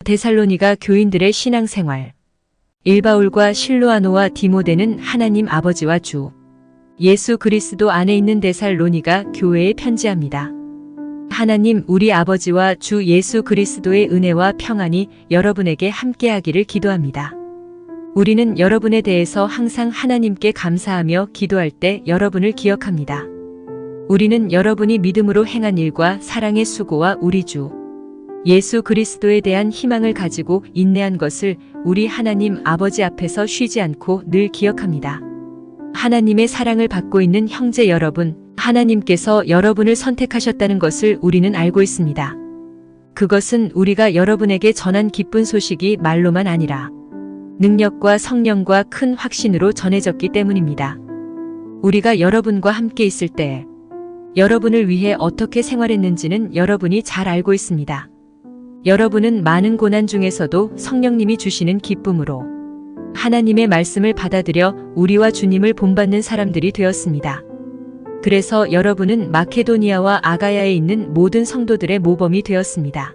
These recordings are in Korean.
데살로니가 교인들의 신앙생활. 일바울과 실로아노와 디모데는 하나님 아버지와 주 예수 그리스도 안에 있는 데살로니가 교회에 편지합니다. 하나님 우리 아버지와 주 예수 그리스도의 은혜와 평안이 여러분에게 함께하기를 기도합니다. 우리는 여러분에 대해서 항상 하나님께 감사하며 기도할 때 여러분을 기억합니다. 우리는 여러분이 믿음으로 행한 일과 사랑의 수고와 우리 주 예수 그리스도에 대한 희망을 가지고 인내한 것을 우리 하나님 아버지 앞에서 쉬지 않고 늘 기억합니다. 하나님의 사랑을 받고 있는 형제 여러분, 하나님께서 여러분을 선택하셨다는 것을 우리는 알고 있습니다. 그것은 우리가 여러분에게 전한 기쁜 소식이 말로만 아니라 능력과 성령과 큰 확신으로 전해졌기 때문입니다. 우리가 여러분과 함께 있을 때 여러분을 위해 어떻게 생활했는지는 여러분이 잘 알고 있습니다. 여러분은 많은 고난 중에서도 성령님이 주시는 기쁨으로 하나님의 말씀을 받아들여 우리와 주님을 본받는 사람들이 되었습니다. 그래서 여러분은 마케도니아와 아가야에 있는 모든 성도들의 모범이 되었습니다.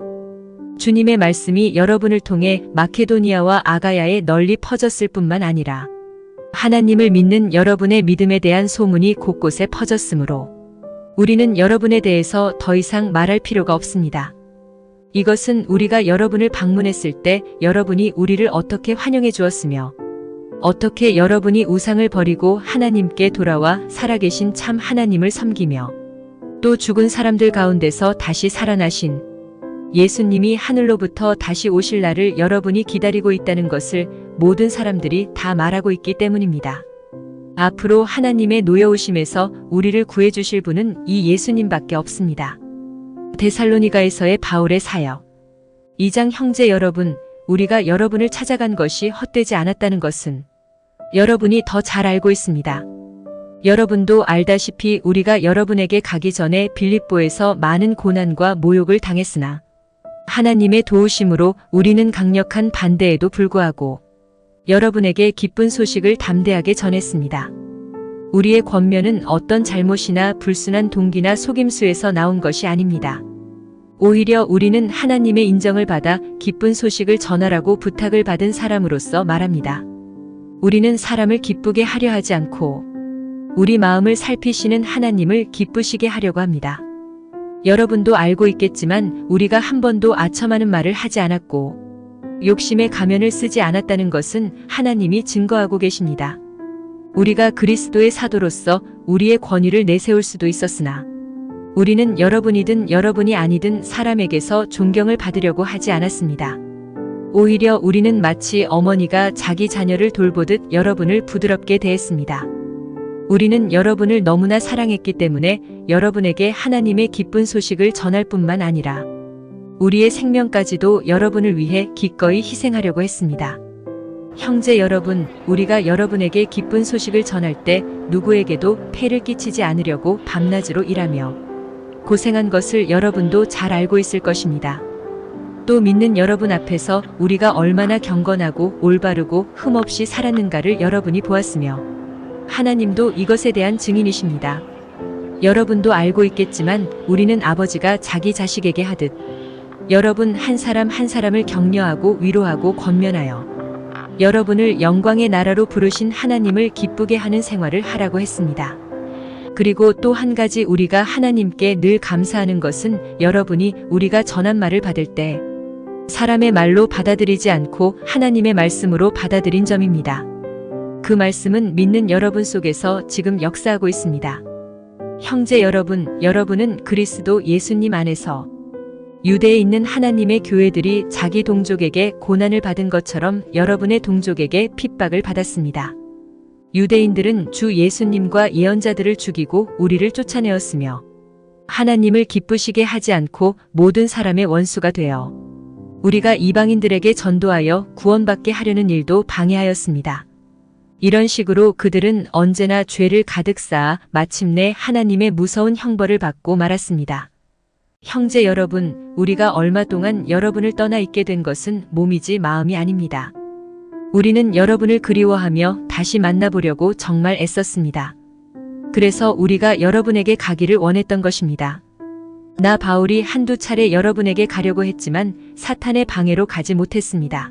주님의 말씀이 여러분을 통해 마케도니아와 아가야에 널리 퍼졌을 뿐만 아니라 하나님을 믿는 여러분의 믿음에 대한 소문이 곳곳에 퍼졌으므로 우리는 여러분에 대해서 더 이상 말할 필요가 없습니다. 이것은 우리가 여러분을 방문했을 때 여러분이 우리를 어떻게 환영해 주었으며 어떻게 여러분이 우상을 버리고 하나님께 돌아와 살아계신 참 하나님을 섬기며 또 죽은 사람들 가운데서 다시 살아나신 예수님이 하늘로부터 다시 오실 날을 여러분이 기다리고 있다는 것을 모든 사람들이 다 말하고 있기 때문입니다. 앞으로 하나님의 노여우심에서 우리를 구해주실 분은 이 예수님밖에 없습니다. 데살로니가에서의 바울의 사역. 2장 형제 여러분, 우리가 여러분을 찾아간 것이 헛되지 않았다는 것은 여러분이 더 잘 알고 있습니다. 여러분도 알다시피 우리가 여러분에게 가기 전에 빌립보에서 많은 고난과 모욕을 당했으나 하나님의 도우심으로 우리는 강력한 반대에도 불구하고 여러분에게 기쁜 소식을 담대하게 전했습니다. 우리의 권면은 어떤 잘못이나 불순한 동기나 속임수에서 나온 것이 아닙니다. 오히려 우리는 하나님의 인정을 받아 기쁜 소식을 전하라고 부탁을 받은 사람으로서 말합니다. 우리는 사람을 기쁘게 하려 하지 않고 우리 마음을 살피시는 하나님을 기쁘시게 하려고 합니다. 여러분도 알고 있겠지만 우리가 한 번도 아첨하는 말을 하지 않았고 욕심의 가면을 쓰지 않았다는 것은 하나님이 증거하고 계십니다. 우리가 그리스도의 사도로서 우리의 권위를 내세울 수도 있었으나 우리는 여러분이든 여러분이 아니든 사람에게서 존경을 받으려고 하지 않았습니다. 오히려 우리는 마치 어머니가 자기 자녀를 돌보듯 여러분을 부드럽게 대했습니다. 우리는 여러분을 너무나 사랑했기 때문에 여러분에게 하나님의 기쁜 소식을 전할 뿐만 아니라 우리의 생명까지도 여러분을 위해 기꺼이 희생하려고 했습니다. 형제 여러분, 우리가 여러분에게 기쁜 소식을 전할 때 누구에게도 폐를 끼치지 않으려고 밤낮으로 일하며 고생한 것을 여러분도 잘 알고 있을 것입니다. 또 믿는 여러분 앞에서 우리가 얼마나 경건하고 올바르고 흠없이 살았는가를 여러분이 보았으며 하나님도 이것에 대한 증인이십니다. 여러분도 알고 있겠지만 우리는 아버지가 자기 자식에게 하듯 여러분 한 사람 한 사람을 격려하고 위로하고 권면하여 여러분을 영광의 나라로 부르신 하나님을 기쁘게 하는 생활을 하라고 했습니다. 그리고 또 한 가지 우리가 하나님께 늘 감사하는 것은 여러분이 우리가 전한 말을 받을 때 사람의 말로 받아들이지 않고 하나님의 말씀으로 받아들인 점입니다. 그 말씀은 믿는 여러분 속에서 지금 역사하고 있습니다. 형제 여러분, 여러분은 그리스도 예수님 안에서 유대에 있는 하나님의 교회들이 자기 동족에게 고난을 받은 것처럼 여러분의 동족에게 핍박을 받았습니다. 유대인들은 주 예수님과 예언자들을 죽이고 우리를 쫓아내었으며 하나님을 기쁘시게 하지 않고 모든 사람의 원수가 되어 우리가 이방인들에게 전도하여 구원받게 하려는 일도 방해하였습니다. 이런 식으로 그들은 언제나 죄를 가득 쌓아 마침내 하나님의 무서운 형벌을 받고 말았습니다. 형제 여러분, 우리가 얼마 동안 여러분을 떠나 있게 된 것은 몸이지 마음이 아닙니다. 우리는 여러분을 그리워하며 다시 만나보려고 정말 애썼습니다. 그래서 우리가 여러분에게 가기를 원했던 것입니다. 나 바울이 한두 차례 여러분에게 가려고 했지만 사탄의 방해로 가지 못했습니다.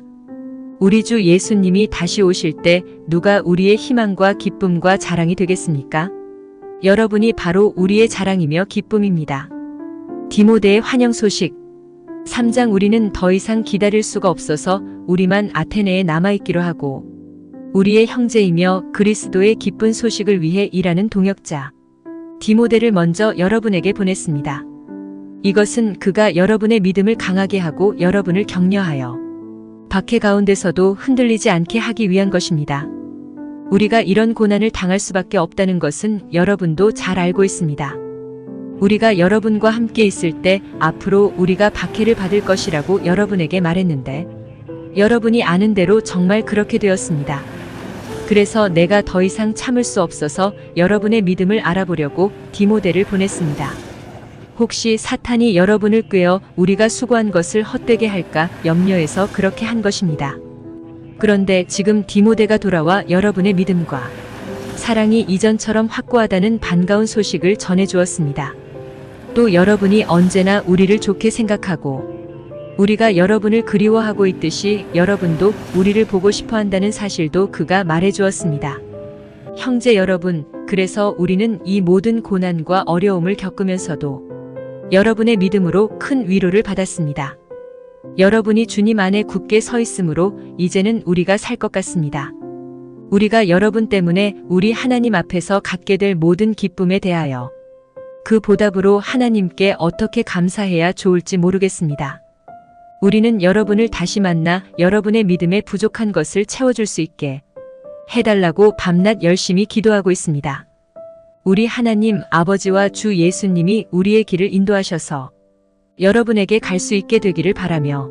우리 주 예수님이 다시 오실 때 누가 우리의 희망과 기쁨과 자랑이 되겠습니까? 여러분이 바로 우리의 자랑이며 기쁨입니다. 디모데의 환영 소식 3장 우리는 더 이상 기다릴 수가 없어서 우리만 아테네에 남아있기로 하고 우리의 형제이며 그리스도의 기쁜 소식을 위해 일하는 동역자 디모데를 먼저 여러분에게 보냈습니다. 이것은 그가 여러분의 믿음을 강하게 하고 여러분을 격려하여 박해 가운데서도 흔들리지 않게 하기 위한 것입니다. 우리가 이런 고난을 당할 수밖에 없다는 것은 여러분도 잘 알고 있습니다. 우리가 여러분과 함께 있을 때 앞으로 우리가 박해를 받을 것이라고 여러분에게 말했는데 여러분이 아는 대로 정말 그렇게 되었습니다. 그래서 내가 더 이상 참을 수 없어서 여러분의 믿음을 알아보려고 디모데를 보냈습니다. 혹시 사탄이 여러분을 꾀어 우리가 수고한 것을 헛되게 할까 염려해서 그렇게 한 것입니다. 그런데 지금 디모데가 돌아와 여러분의 믿음과 사랑이 이전처럼 확고하다는 반가운 소식을 전해주었습니다. 또 여러분이 언제나 우리를 좋게 생각하고 우리가 여러분을 그리워하고 있듯이 여러분도 우리를 보고 싶어 한다는 사실도 그가 말해주었습니다. 형제 여러분, 그래서 우리는 이 모든 고난과 어려움을 겪으면서도 여러분의 믿음으로 큰 위로를 받았습니다. 여러분이 주님 안에 굳게 서 있으므로 이제는 우리가 살 것 같습니다. 우리가 여러분 때문에 우리 하나님 앞에서 갖게 될 모든 기쁨에 대하여 그 보답으로 하나님께 어떻게 감사해야 좋을지 모르겠습니다. 우리는 여러분을 다시 만나 여러분의 믿음에 부족한 것을 채워줄 수 있게 해달라고 밤낮 열심히 기도하고 있습니다. 우리 하나님 아버지와 주 예수님이 우리의 길을 인도하셔서 여러분에게 갈 수 있게 되기를 바라며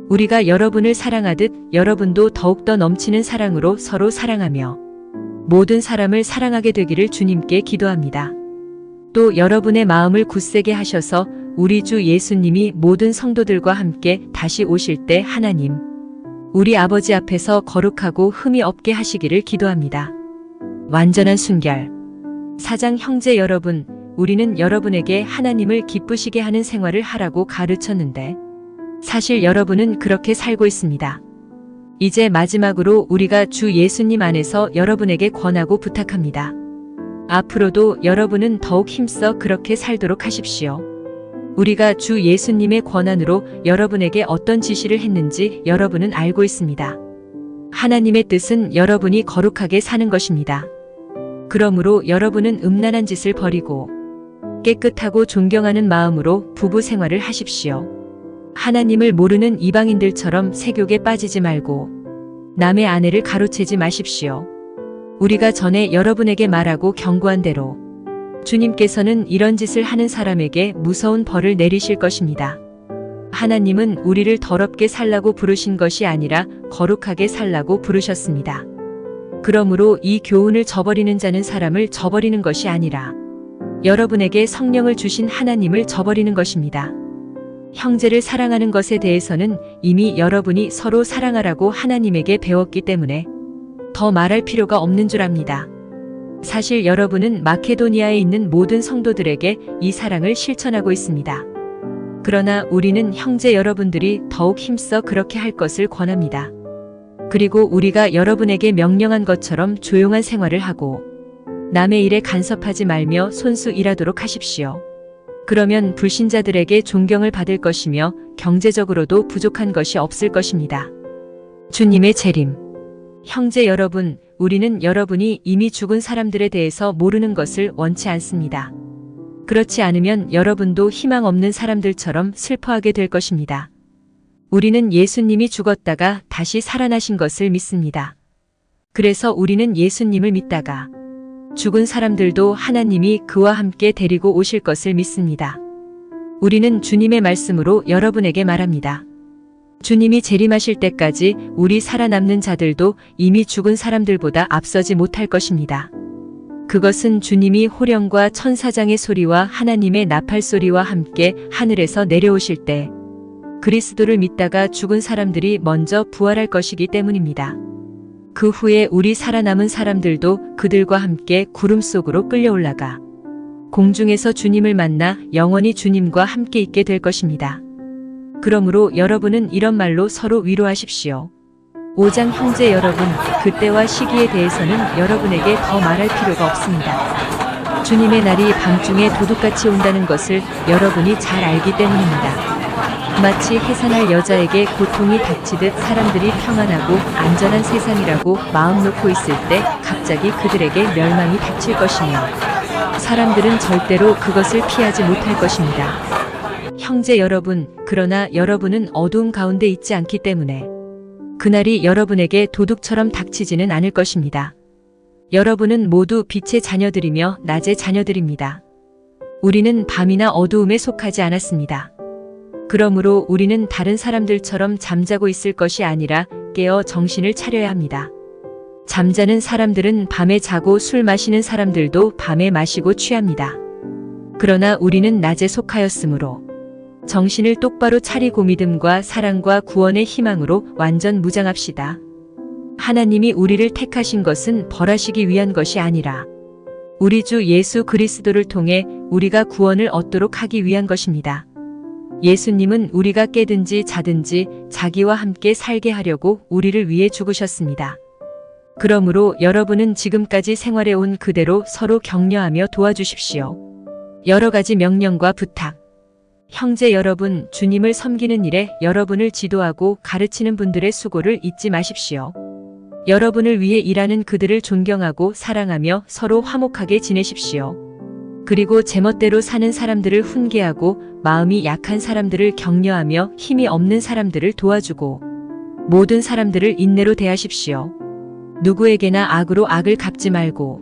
우리가 여러분을 사랑하듯 여러분도 더욱더 넘치는 사랑으로 서로 사랑하며 모든 사람을 사랑하게 되기를 주님께 기도합니다. 또 여러분의 마음을 굳세게 하셔서 우리 주 예수님이 모든 성도들과 함께 다시 오실 때 하나님, 우리 아버지 앞에서 거룩하고 흠이 없게 하시기를 기도합니다. 완전한 순결 4장 형제 여러분, 우리는 여러분에게 하나님을 기쁘시게 하는 생활을 하라고 가르쳤는데 사실 여러분은 그렇게 살고 있습니다. 이제 마지막으로 우리가 주 예수님 안에서 여러분에게 권하고 부탁합니다. 앞으로도 여러분은 더욱 힘써 그렇게 살도록 하십시오. 우리가 주 예수님의 권한으로 여러분에게 어떤 지시를 했는지 여러분은 알고 있습니다. 하나님의 뜻은 여러분이 거룩하게 사는 것입니다. 그러므로 여러분은 음란한 짓을 버리고 깨끗하고 존경하는 마음으로 부부 생활을 하십시오. 하나님을 모르는 이방인들처럼 세욕에 빠지지 말고 남의 아내를 가로채지 마십시오. 우리가 전에 여러분에게 말하고 경고한 대로 주님께서는 이런 짓을 하는 사람에게 무서운 벌을 내리실 것입니다. 하나님은 우리를 더럽게 살라고 부르신 것이 아니라 거룩하게 살라고 부르셨습니다. 그러므로 이 교훈을 저버리는 자는 사람을 저버리는 것이 아니라 여러분에게 성령을 주신 하나님을 저버리는 것입니다. 형제를 사랑하는 것에 대해서는 이미 여러분이 서로 사랑하라고 하나님에게 배웠기 때문에 더 말할 필요가 없는 줄 압니다. 사실 여러분은 마케도니아에 있는 모든 성도들에게 이 사랑을 실천하고 있습니다. 그러나 우리는 형제 여러분들이 더욱 힘써 그렇게 할 것을 권합니다. 그리고 우리가 여러분에게 명령한 것처럼 조용한 생활을 하고 남의 일에 간섭하지 말며 손수 일하도록 하십시오. 그러면 불신자들에게 존경을 받을 것이며 경제적으로도 부족한 것이 없을 것입니다. 주님의 재림. 형제 여러분, 우리는 여러분이 이미 죽은 사람들에 대해서 모르는 것을 원치 않습니다. 그렇지 않으면 여러분도 희망 없는 사람들처럼 슬퍼하게 될 것입니다. 우리는 예수님이 죽었다가 다시 살아나신 것을 믿습니다. 그래서 우리는 예수님을 믿다가 죽은 사람들도 하나님이 그와 함께 데리고 오실 것을 믿습니다. 우리는 주님의 말씀으로 여러분에게 말합니다. 주님이 재림하실 때까지 우리 살아남는 자들도 이미 죽은 사람들보다 앞서지 못할 것입니다. 그것은 주님이 호령과 천사장의 소리와 하나님의 나팔 소리와 함께 하늘에서 내려오실 때 그리스도를 믿다가 죽은 사람들이 먼저 부활할 것이기 때문입니다. 그 후에 우리 살아남은 사람들도 그들과 함께 구름 속으로 끌려 올라가 공중에서 주님을 만나 영원히 주님과 함께 있게 될 것입니다. 그러므로 여러분은 이런 말로 서로 위로하십시오. 5장 형제 여러분, 그때와 시기에 대해서는 여러분에게 더 말할 필요가 없습니다. 주님의 날이 밤중에 도둑같이 온다는 것을 여러분이 잘 알기 때문입니다. 마치 해산할 여자에게 고통이 닥치듯 사람들이 평안하고 안전한 세상이라고 마음 놓고 있을 때 갑자기 그들에게 멸망이 닥칠 것이며 사람들은 절대로 그것을 피하지 못할 것입니다. 형제 여러분, 그러나 여러분은 어두움 가운데 있지 않기 때문에 그날이 여러분에게 도둑처럼 닥치지는 않을 것입니다. 여러분은 모두 빛의 자녀들이며 낮의 자녀들입니다. 우리는 밤이나 어두움에 속하지 않았습니다. 그러므로 우리는 다른 사람들처럼 잠자고 있을 것이 아니라 깨어 정신을 차려야 합니다. 잠자는 사람들은 밤에 자고 술 마시는 사람들도 밤에 마시고 취합니다. 그러나 우리는 낮에 속하였으므로 정신을 똑바로 차리고 믿음과 사랑과 구원의 희망으로 완전 무장합시다. 하나님이 우리를 택하신 것은 벌하시기 위한 것이 아니라 우리 주 예수 그리스도를 통해 우리가 구원을 얻도록 하기 위한 것입니다. 예수님은 우리가 깨든지 자든지 자기와 함께 살게 하려고 우리를 위해 죽으셨습니다. 그러므로 여러분은 지금까지 생활해 온 그대로 서로 격려하며 도와주십시오. 여러 가지 명령과 부탁. 형제 여러분, 주님을 섬기는 일에 여러분을 지도하고 가르치는 분들의 수고를 잊지 마십시오. 여러분을 위해 일하는 그들을 존경하고 사랑하며 서로 화목하게 지내십시오. 그리고 제멋대로 사는 사람들을 훈계하고 마음이 약한 사람들을 격려하며 힘이 없는 사람들을 도와주고 모든 사람들을 인내로 대하십시오. 누구에게나 악으로 악을 갚지 말고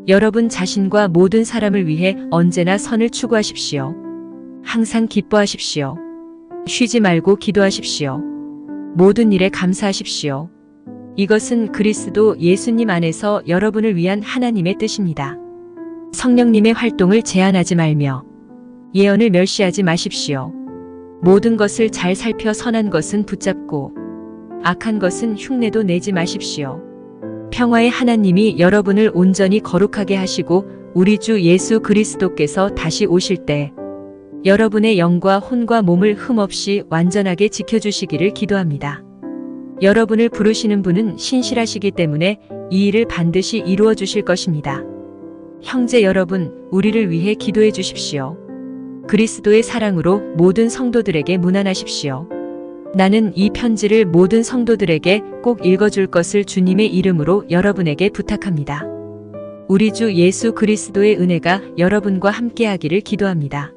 여러분 자신과 모든 사람을 위해 언제나 선을 추구하십시오. 항상 기뻐하십시오. 쉬지 말고 기도하십시오. 모든 일에 감사하십시오. 이것은 그리스도 예수님 안에서 여러분을 위한 하나님의 뜻입니다. 성령님의 활동을 제한하지 말며 예언을 멸시하지 마십시오. 모든 것을 잘 살펴 선한 것은 붙잡고 악한 것은 흉내도 내지 마십시오. 평화의 하나님이 여러분을 온전히 거룩하게 하시고 우리 주 예수 그리스도께서 다시 오실 때 여러분의 영과 혼과 몸을 흠없이 완전하게 지켜주시기를 기도합니다. 여러분을 부르시는 분은 신실하시기 때문에 이 일을 반드시 이루어 주실 것입니다. 형제 여러분, 우리를 위해 기도해 주십시오. 그리스도의 사랑으로 모든 성도들에게 문안하십시오. 나는 이 편지를 모든 성도들에게 꼭 읽어줄 것을 주님의 이름으로 여러분에게 부탁합니다. 우리 주 예수 그리스도의 은혜가 여러분과 함께하기를 기도합니다.